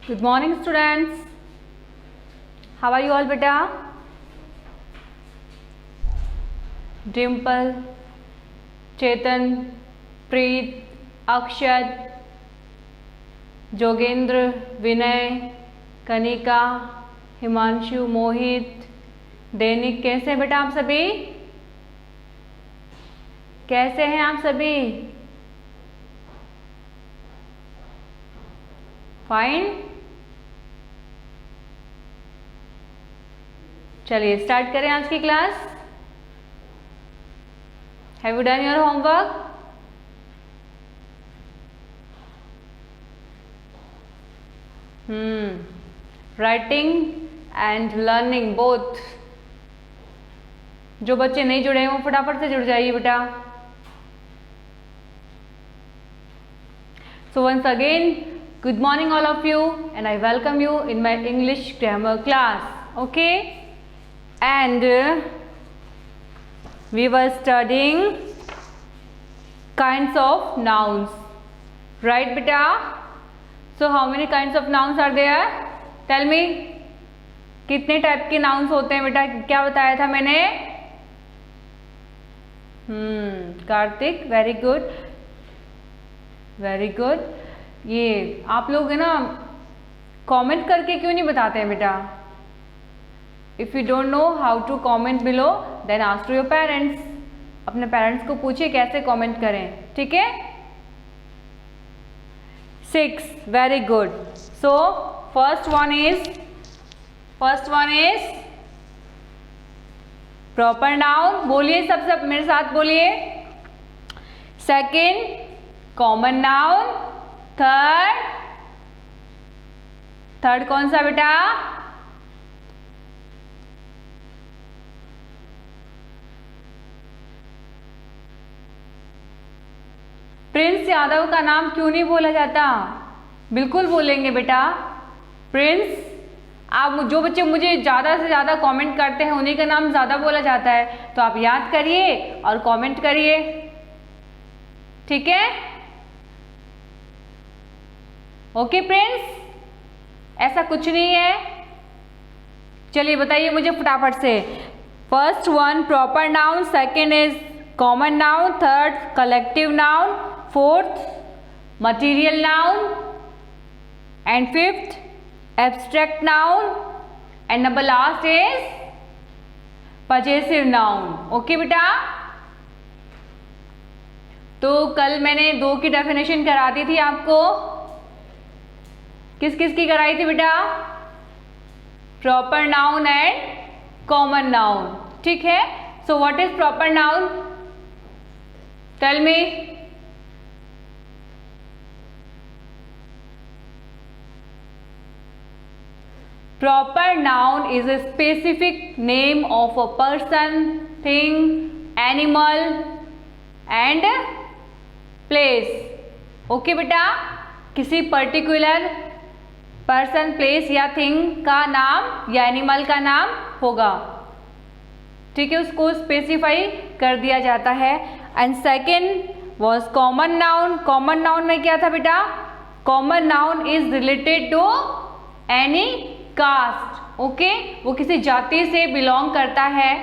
Good morning, students. How are you all, beta? Dimple, Chetan, Preet, Akshat, Jogendra, विनय, कनिका, हिमांशु, मोहित, दैनिक, कैसे हैं बेटा आप सभी? कैसे हैं आप सभी? फाइन। चलिए स्टार्ट करें आज की class. Have you done your homework? Writing and learning both. जो बच्चे नहीं जुड़े हैं वो फटाफट से जुड़ जाइए बेटा। So once again, good morning all of you and I welcome you in my English grammar class. Okay? And we were studying kinds of nouns. Right beta? So how many kinds of nouns are there? Tell me. कितने type के nouns होते हैं बेटा? क्या बताया था मैंने? Kartik, very good, very good. ये आप लोग है ना कमेंट करके क्यों नहीं बताते हैं बेटा? If you don't know how to comment below then ask to your parents. अपने पेरेंट्स को पूछिए कैसे कमेंट करें, ठीक है? 6, very good. So first one is proper noun. बोलिए सब मेरे साथ बोलिए। Second common noun. थर्ड कौन सा बेटा? प्रिंस यादव का नाम क्यों नहीं बोला जाता? बिल्कुल बोलेंगे बेटा। प्रिंस, आप जो बच्चे मुझे ज़्यादा से ज़्यादा कमेंट करते हैं उन्हीं का नाम ज़्यादा बोला जाता है, तो आप याद करिए और कमेंट करिए, ठीक है? ओके प्रिंस, ऐसा कुछ नहीं है। चलिए बताइए मुझे फटाफट से। First one proper noun, second is common noun, third collective noun, fourth material noun and fifth abstract noun and number last is possessive noun. Okay बेटा? तो कल मैंने 2 की डेफिनेशन करा दी थी आपको। किस किस की कराई थी बेटा? Proper noun and common noun, ठीक है? So what is proper noun? Tell me. Proper noun is a specific name of a person, thing, animal and place. Okay बेटा? किसी पर्टिकुलर पर्सन, प्लेस या थिंग का नाम या एनिमल का नाम होगा, ठीक है? उसको स्पेसिफाई कर दिया जाता है। And second was common noun. Common noun में क्या था बेटा? Common noun is related to any caste. Okay, वो किसी जाति से बिलोंग करता है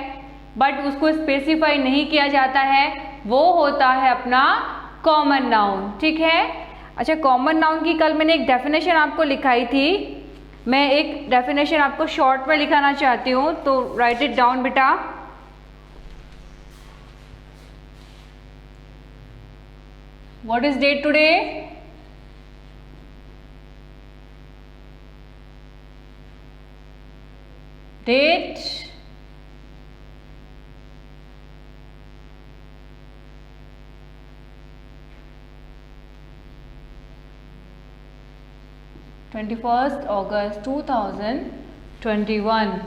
बट उसको स्पेसिफाई नहीं किया जाता है, वो होता है अपना कॉमन नाउन, ठीक है? अच्छा, कॉमन नाउन की कल मैंने एक डेफिनेशन आपको लिखाई थी। मैं एक डेफिनेशन आपको शॉर्ट में लिखाना चाहती हूँ, तो राइट इट डाउन बेटा। What is date today? Date, August 2021.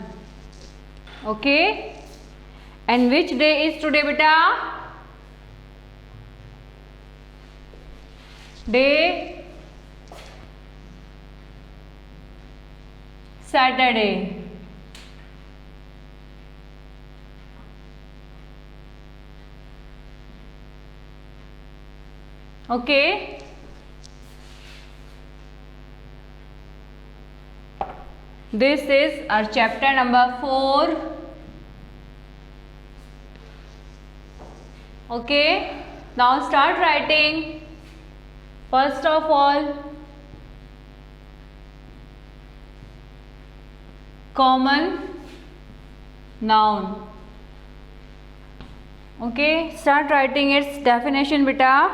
Okay, and which day is today beta? Day Saturday. Okay, This is our chapter number 4. Okay, now start writing. First of all, common noun. Okay, start writing its definition beta.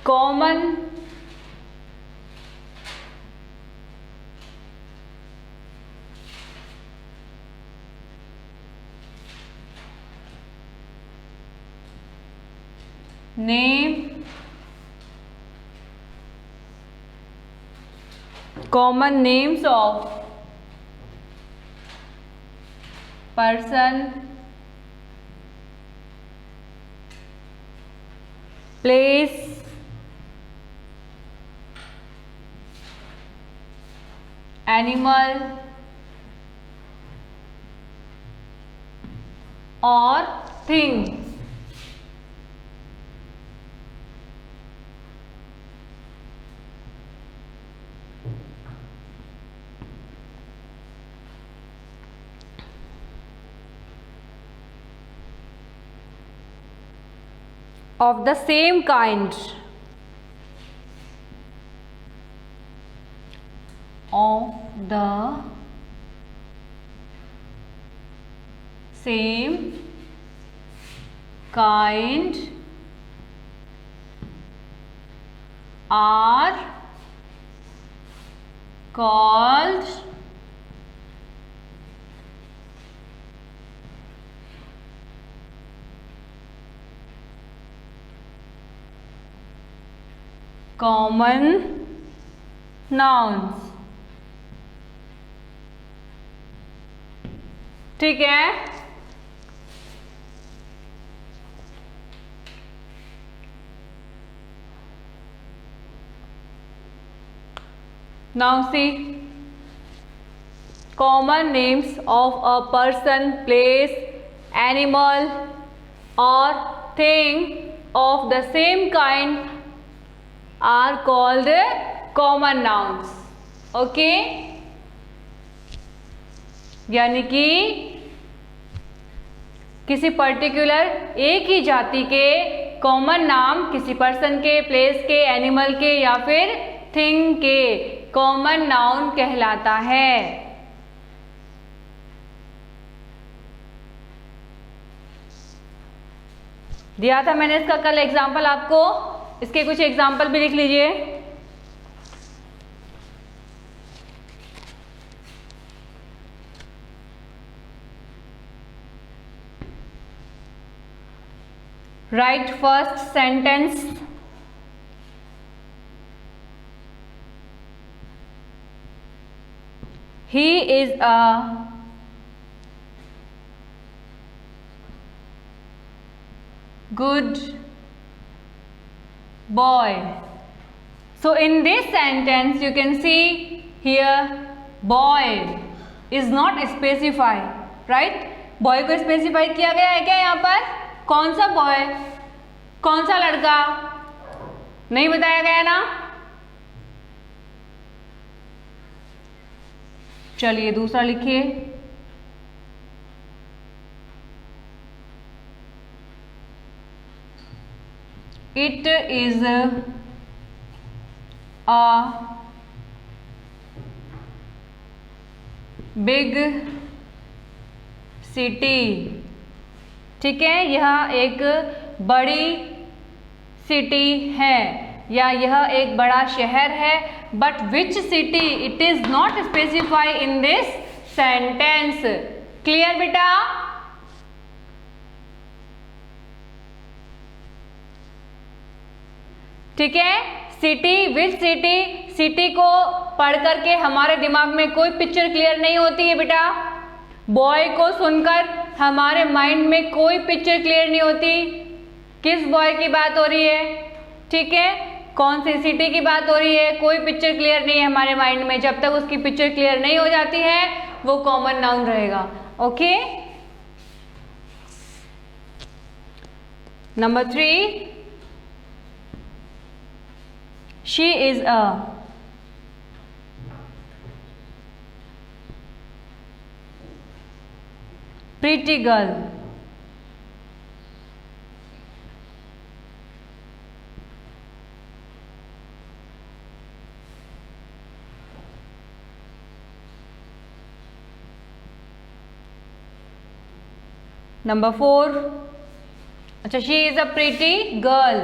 Common name, common names of person, place, animal or thing. Of the same kind. Of the same kind are called common nouns. ठीक है, now see common names of a person, place, animal or thing of the same kind are called common nouns. Okay, यानी कि किसी particular एक ही जाति के common नाम किसी पर्सन के, प्लेस के, एनिमल के या फिर थिंग के कॉमन नाउन कहलाता है. दिया था मैंने इसका कल एग्जाम्पल आपको, इसके कुछ एग्जाम्पल भी लिख लीजिए. Write first sentence. He is a good boy. So in this sentence you can see here boy is not specified, right? Boy को specify किया गया है क्या यहाँ पर? कौन सा बॉय, कौन सा लड़का, नहीं बताया गया ना. चलिए दूसरा लिखिए. It is a big city. ठीक है, यह एक बड़ी सिटी है या यह एक बड़ा शहर है. But which city it is not specify in this sentence. Clear बेटा? ठीक है, सिटी, विच सिटी, सिटी को पढ़ करके हमारे दिमाग में कोई पिक्चर क्लियर नहीं होती है बेटा. बॉय को सुनकर हमारे माइंड में कोई पिक्चर क्लियर नहीं होती. किस बॉय की बात हो रही है? ठीक है, कौन सी सिटी की बात हो रही है? कोई पिक्चर क्लियर नहीं है हमारे माइंड में. जब तक उसकी पिक्चर क्लियर नहीं हो जाती है वो कॉमन नाउन रहेगा. Okay, number 3, she is a pretty girl. Number 4, अच्छा, she is a pretty girl,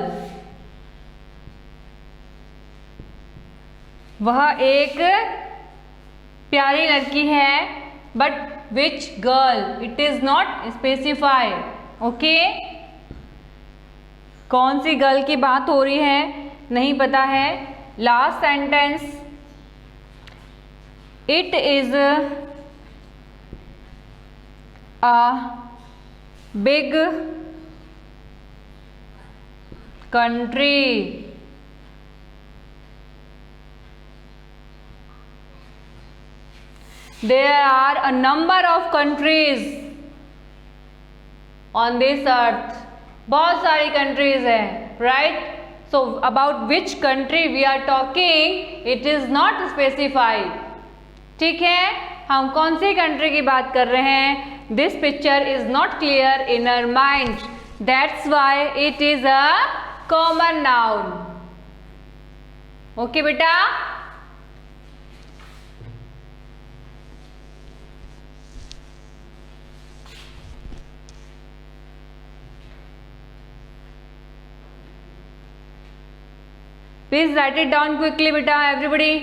वह एक प्यारी लड़की है, but which girl, it is not specified. Okay, कौन सी गर्ल की बात हो रही है नहीं पता है। Last sentence, it is a big country, there are a number of countries on this earth, बहुत सारी कंट्रीज है, right. So about which country we are talking, it is not specified. ठीक है, हम कौन सी कंट्री की बात कर रहे हैं, this picture is not clear in our mind, that's why it is a common noun. Okay बेटा, please write it down quickly beta everybody.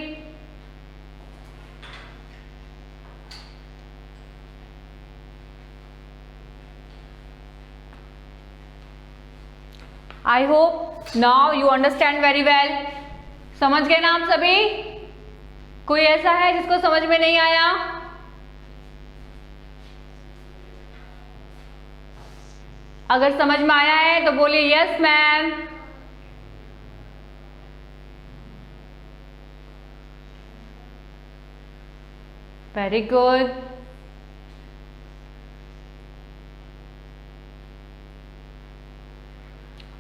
I hope now you understand very well. समझ गए ना आप सभी? कोई ऐसा है जिसको समझ में नहीं आया? अगर समझ में आया है तो बोलिए यस मैम। Very good.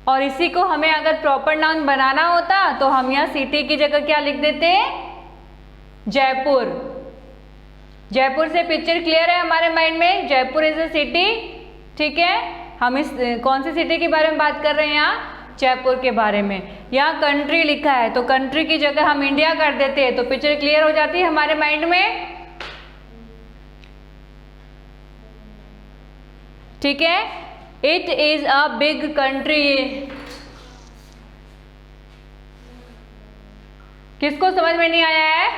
और इसी को हमें अगर प्रॉपर नाउन बनाना होता तो हम यहाँ सिटी की जगह क्या लिख देते, जयपुर। जयपुर से पिक्चर क्लियर है हमारे माइंड में, जयपुर इज अ सिटी। ठीक है, हम इस कौन सी सिटी के बारे में बात कर रहे हैं, यहाँ जयपुर के बारे में। यहाँ कंट्री लिखा है तो कंट्री की जगह हम इंडिया कर देते हैं तो पिक्चर क्लियर हो जाती है हमारे माइंड में। ठीक है, it is a big country. किसको समझ में नहीं आया है?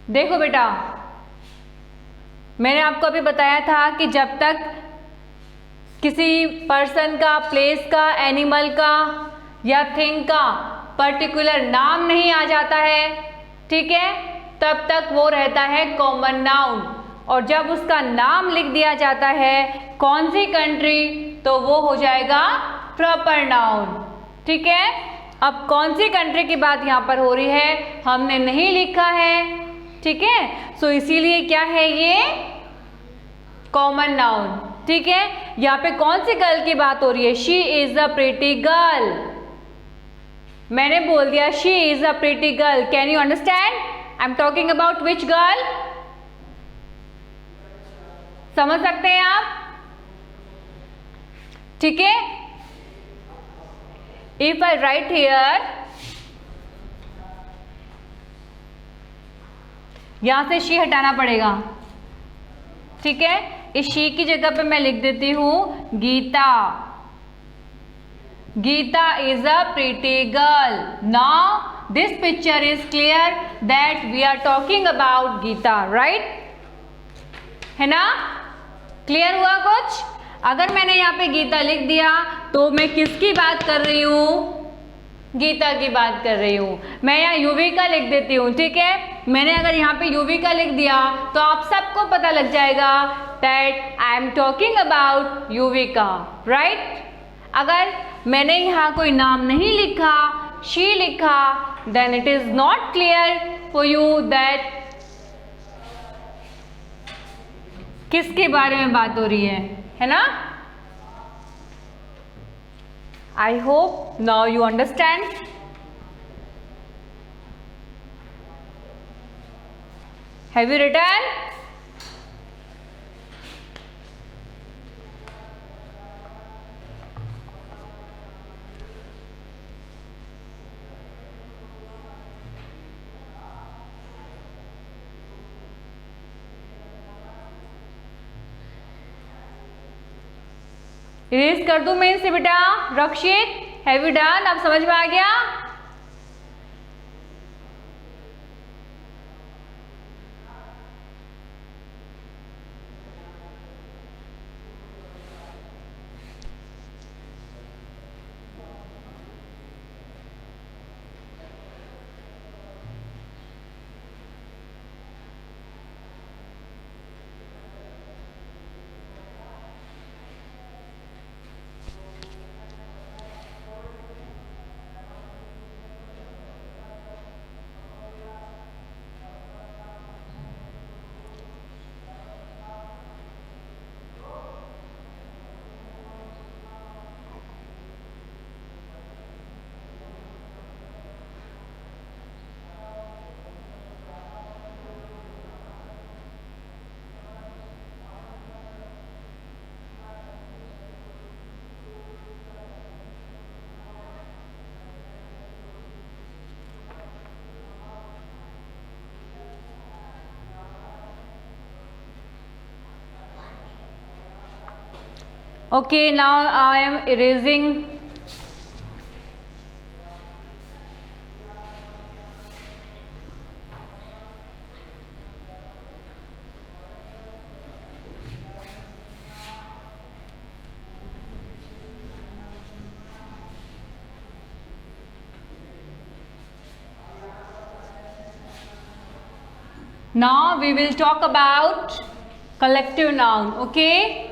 देखो बेटा, मैंने आपको अभी बताया था कि जब तक किसी पर्सन का, प्लेस का, एनिमल का या थिंग का पर्टिकुलर नाम नहीं आ जाता है, ठीक है, तब तक वो रहता है कॉमन नाउन। और जब उसका नाम लिख दिया जाता है कौन सी कंट्री, तो वो हो जाएगा प्रॉपर नाउन। ठीक है, अब कौन सी कंट्री की बात यहाँ पर हो रही है हमने नहीं लिखा है। ठीक है, सो इसीलिए क्या है ये कॉमन नाउन। ठीक है, यहाँ पे कौन सी गर्ल की बात हो रही है, she is a pretty girl. मैंने बोल दिया she is a pretty girl. Can you understand I am talking about which girl? समझ सकते हैं आप? ठीक है, इफ आई राइट हियर, यहां से शी हटाना पड़ेगा। ठीक है, इस शी की जगह पे मैं लिख देती हूं Gita. Gita is a pretty girl. Now this picture is clear that we are talking about Geeta, right? है ना? क्लियर हुआ कुछ? अगर मैंने यहाँ पे गीता लिख दिया तो मैं किसकी बात कर रही हूँ? गीता की बात कर रही हूँ। मैं यहाँ युविका लिख देती हूँ। ठीक है, मैंने अगर यहाँ पे युविका लिख दिया तो आप सबको पता लग जाएगा that I am talking about Yuvika, right? अगर मैंने यहाँ कोई नाम नहीं लिखा, शी लिखा, then it is not clear for you that किसके बारे में बात हो रही है ना? I hope now you understand. Have you written? Erase कर दूं मेन से बेटा? Rakshit, have you done? अब समझ में आ गया? Okay, now I am erasing. Now we will talk about collective noun. Okay.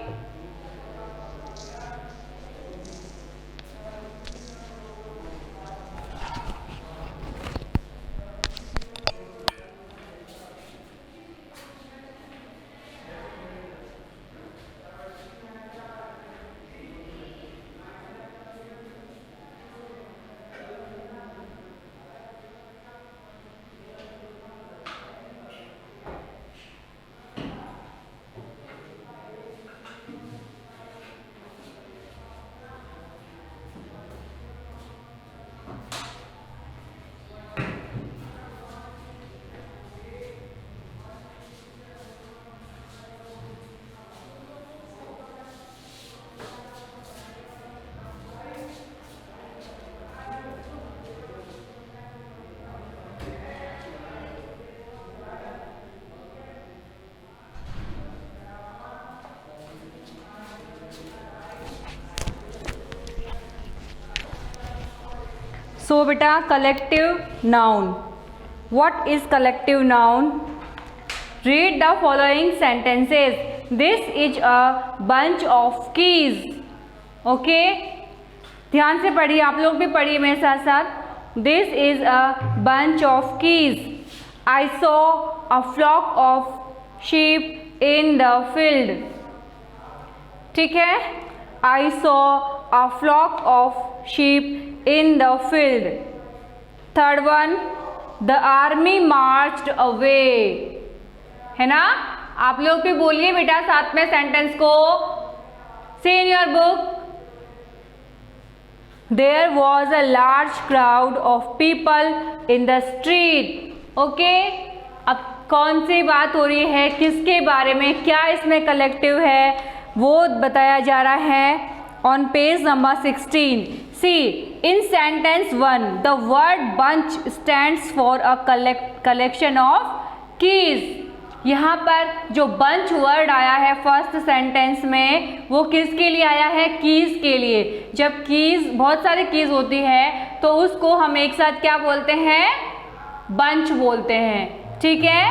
So beta, collective noun. What is collective noun? Read the following sentences. This is a bunch of keys. Okay? ध्यान से पढ़िए, आप लोग भी पढ़िए मेरे साथ साथ. This is a bunch of keys. I saw a flock of sheep in the field. ठीक है? I saw a flock of sheep in the field. Third one, the army marched away. है ना? आप लोग भी बोलिए बेटा साथ में सेंटेंस को. Say in your book. There was a large crowd of people in the street. Okay? अब कौन सी बात हो रही है, किसके बारे में, क्या इसमें कलेक्टिव है, वो बताया जा रहा है on page number 16. See, in sentence 1, the word bunch stands for a collection of keys. यहाँ पर जो bunch word आया है फर्स्ट सेंटेंस में, वो किसके लिए आया है? keys के लिए. जब keys, बहुत सारी keys होती है तो उसको हम एक साथ क्या बोलते हैं? bunch बोलते हैं. ठीक है?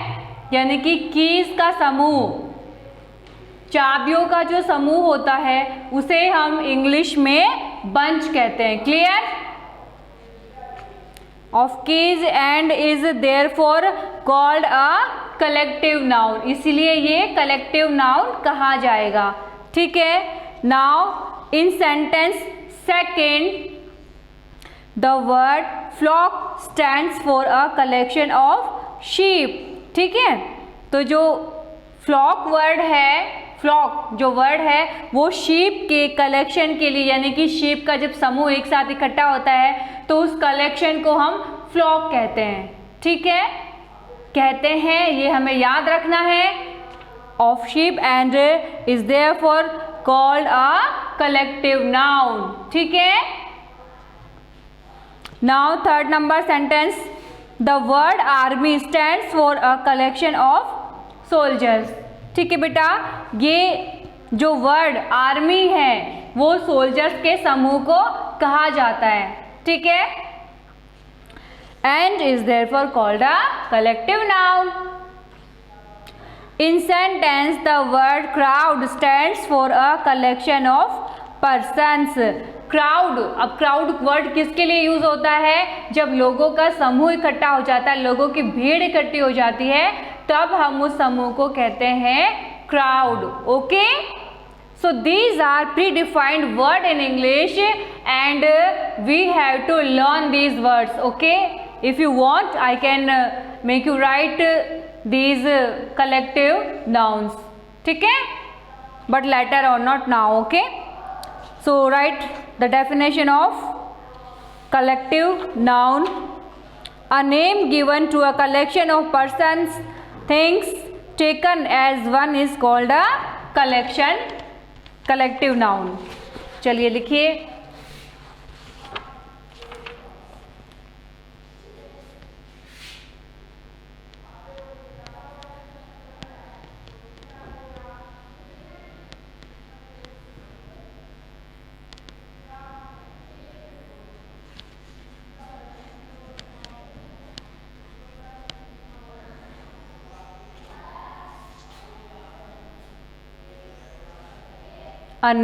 यानी कि keys का समूह, चाबियों का जो समूह होता है उसे हम इंग्लिश में बंच कहते हैं. Clear? Of keys and is therefore called a collective noun. इसीलिए ये कलेक्टिव नाउन कहा जाएगा. ठीक है? Now in sentence second, the word flock stands for a collection of sheep. ठीक है? तो जो फ्लॉक वर्ड है, फ्लॉक जो वर्ड है वो शीप के कलेक्शन के लिए, यानी कि शीप का जब समूह एक साथ इकट्ठा होता है तो उस कलेक्शन को हम फ्लॉक कहते हैं। ठीक है, कहते हैं, ये हमें याद रखना है। Of sheep and is therefore called a collective noun. ठीक है, now third number sentence, the word army stands for a collection of soldiers. ठीक है बेटा, ये जो वर्ड आर्मी है वो सोल्जर्स के समूह को कहा जाता है। ठीक है, and is therefore called a collective noun. In sentence the word crowd stands for a collection of persons. Crowd, अब क्राउड वर्ड किसके लिए यूज होता है? जब लोगों का समूह इकट्ठा हो जाता है, लोगों की भीड़ इकट्ठी हो जाती है, तब हम उस समूह को कहते हैं crowd. Okay, so these are predefined word in English and we have to learn these words. Okay, if you want I can make you write these collective nouns. ठीक है, बट लेटर और not now. Okay, so write the definition of collective noun: a name given to a collection of persons, things taken as one is called a collective noun। चलिए लिखिए, a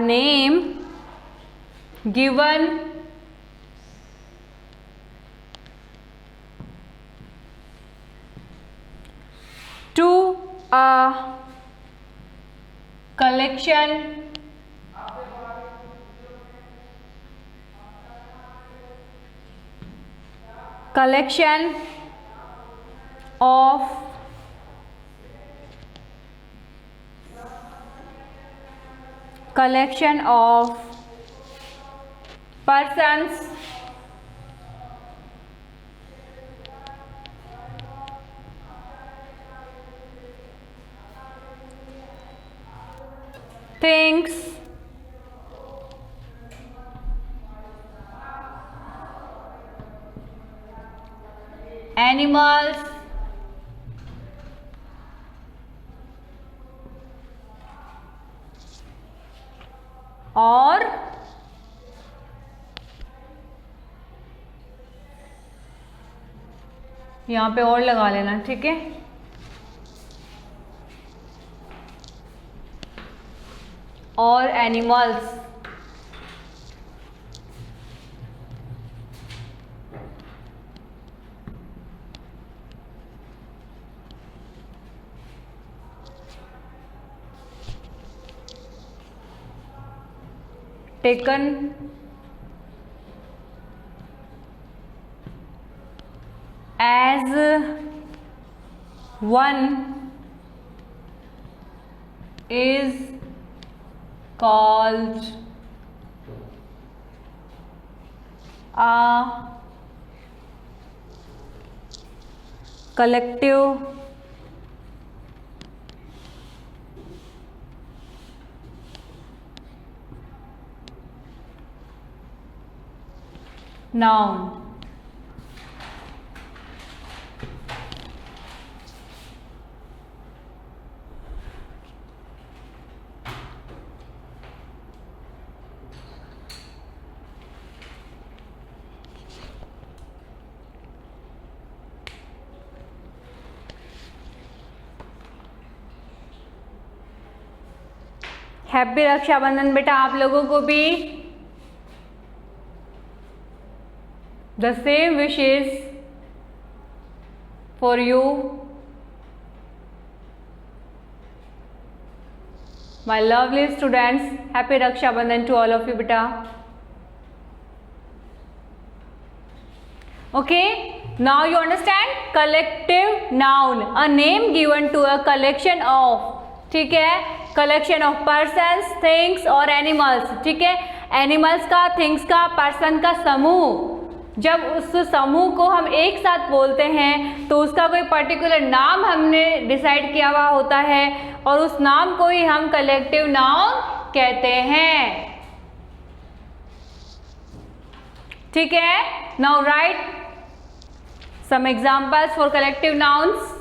name given to a collection of persons, things, animals, और यहाँ पे और लगा लेना। ठीक है, और animals, taken as one is called a collective noun। Happy Rakshabandhan बेटा आप लोगों को भी। The same wishes for you, my lovely students. Happy Raksha Bandhan to all of you beta। Okay, now you understand collective noun, a name given to a collection of, ठीक है, collection of persons, things और animals, ठीक है, animals का, things का, person का समूह। जब उस समूह को हम एक साथ बोलते हैं तो उसका कोई पर्टिकुलर नाम हमने डिसाइड किया हुआ होता है और उस नाम को ही हम कलेक्टिव नाउन कहते हैं, ठीक है। Now right some examples for collective nouns.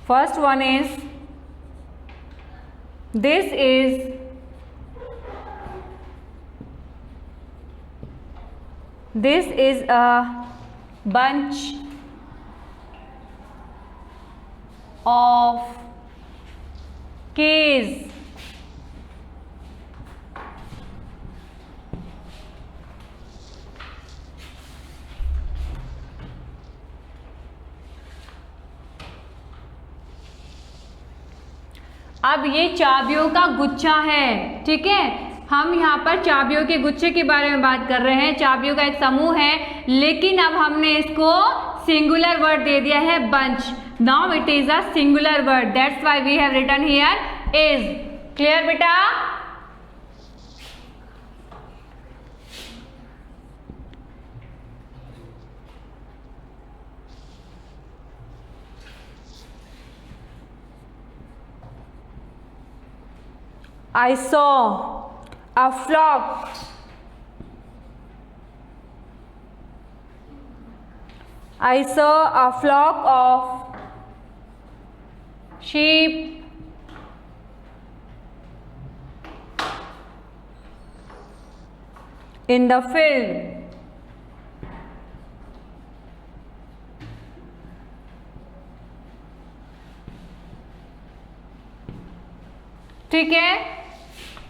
First one is this is a bunch of keys. अब ये चाबियों का गुच्छा है, ठीक है। हम यहाँ पर चाबियों के गुच्छे के बारे में बात कर रहे हैं, चाबियों का एक समूह है, लेकिन अब हमने इसको सिंगुलर वर्ड दे दिया है bunch. Now it is a singular word, that's why we have written here is. Clear बेटा? I saw a flock of sheep in the field. ठीक है,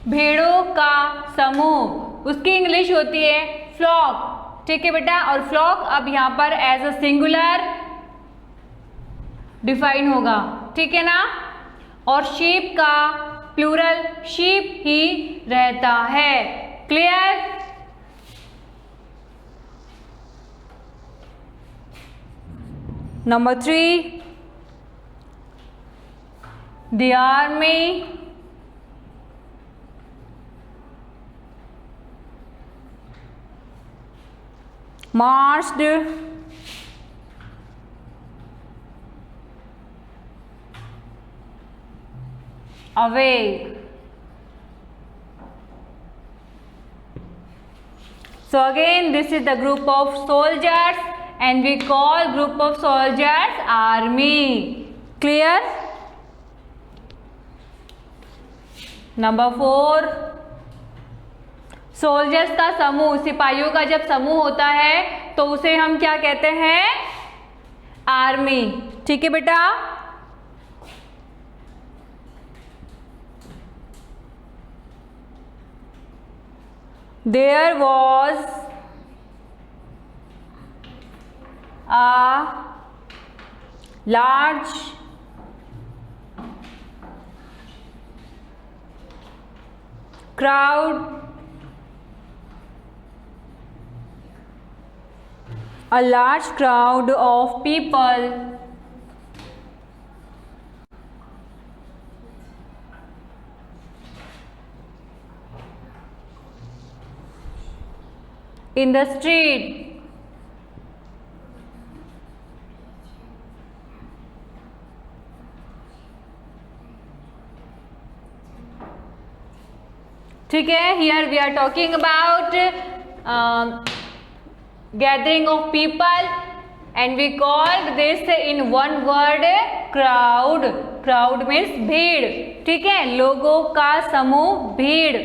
भेड़ों का समूह, उसकी इंग्लिश होती है फ्लॉक, ठीक है बेटा। और फ्लॉक अब यहाँ पर एज अ सिंगुलर डिफाइन होगा, ठीक है ना। और शीप का प्लूरल शीप ही रहता है। Clear? Number 3, the army marched away. So again, this is the group of soldiers and we call group of soldiers army. Clear? Number 4, soldiers का समूह, सिपाहियों का जब समूह होता है तो उसे हम क्या कहते हैं? आर्मी, ठीक है बेटा। There was a large crowd of people in the street. ठीक है, here we are talking about gathering of people and we called this in one word crowd. Crowd means भीड़, ठीक है, लोगों का समूह, भीड़।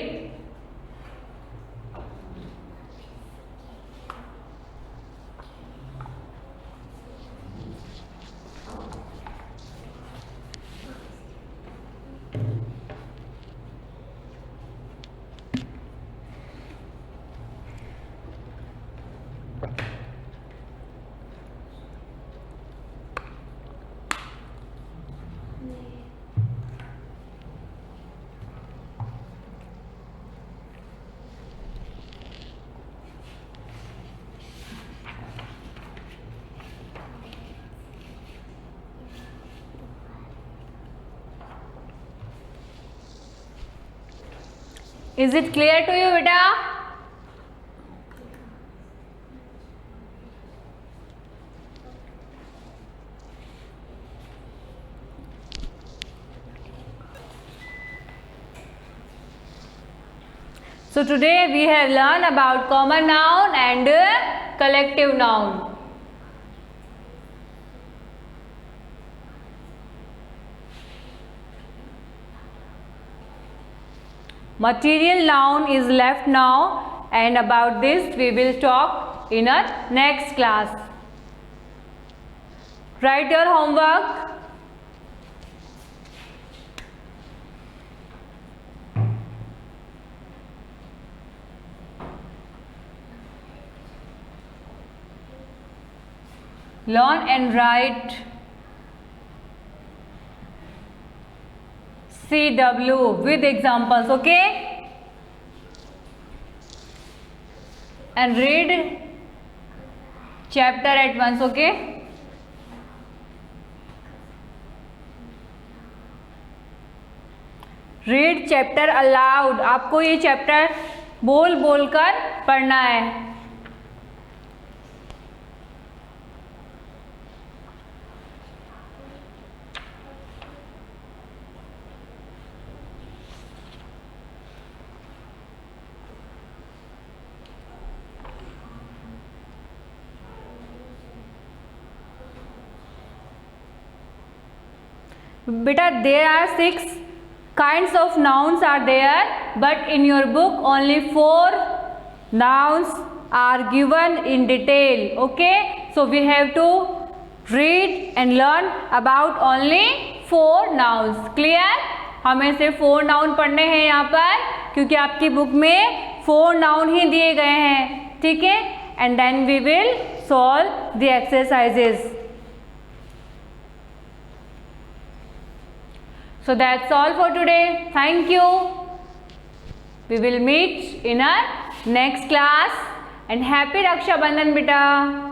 Is it clear to you, beta? So today we have learned about common noun and collective noun. Material noun is left now, and about this we will talk in our next class. Write your homework. Learn and write CW with examples, okay? And read chapter at once, okay? Read chapter aloud. आपको ये chapter बोल बोल कर पढ़ना है. Beta, there are 6 kinds of nouns are there, but in your book only 4 nouns are given in detail. Okay, so we have to read and learn about only 4 nouns. Clear? हमें सिर्फ 4 noun पढ़ने हैं यहाँ पर, क्योंकि आपकी book में 4 noun ही दिए गए हैं. ठीक है, and then we will solve the exercises. So that's all for today. Thank you. We will meet in our next class, and happy Raksha Bandhan, beta.